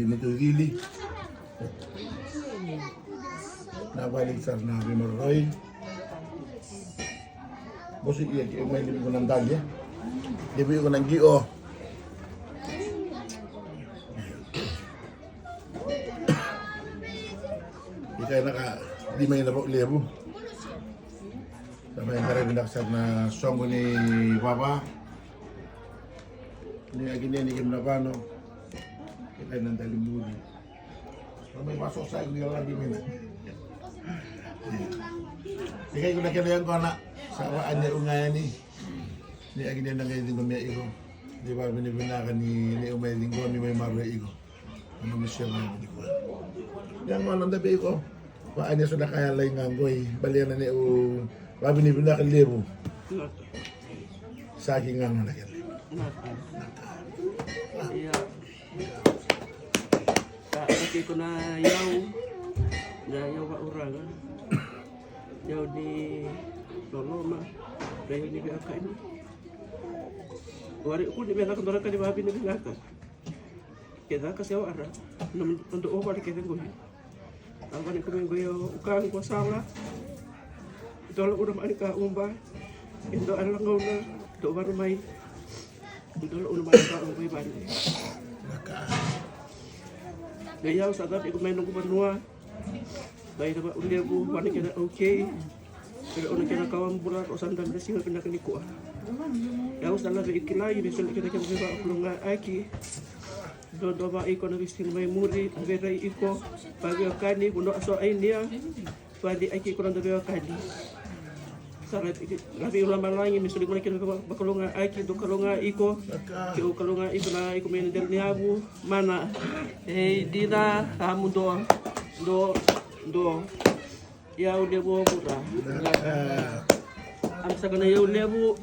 Nito Gili. Nabalik sa na Rimoroy. Bosi iya may libi ko ng dalya. Libi ko ng gio. Di kayo di may nabok libo. Sabay na rin binaksak na song ni Papa. Ini lagi ni Kim Navano. Kita ng dalimuli. Kalau may masuk sa inyo lagi mina. Ikay ko na kailangan ko anak sa awaan niya ungayan ni. Ni lagi niya nang ngayon gumya iko. Di ba binibinakan ni umay linggo ni may marwe iko. Ano misyon na di ko. Yang manong dabi ko. Waan niya sudah kaya lay nganggoy. Balian na ni u binibinakan libo. Sa aking nga na kaya. Iya. Kasi ko na yaw ka orang. Yaw di Loloma. Yaw ni Biaka ini. Wari ko ni Biaka dorang ka di babi ni Biaka. Kita kasi yaw ara. Untuk over kita ko. Ang ni ko mengo yaw ukang ko sala. Ito lang udah mani ka umba. Ito ang langaw na. Ito baru main. Ito lang udah mani ka umba iban. Gaya sa gabi ko may nung kumanua. Dahil dapat undi ko wala kaya okay. Pero una kaya kawang bulat o sandang na siya pinakanikuha. Yaw sa labi ikilay bisul kita kaya ba ako nga aki. Do ba iko na bising may muri vera iko pagi kani kuno aso ay niya. Padi aki ko nang dabi kani. Sarat labi ulama langi misul ko kaya bakalunga aki do kalunga iko. Kaya kalunga iko na iko may ndel niabu mana. Dina kamu do yaw lebo pura. Am sa kana yaw lebo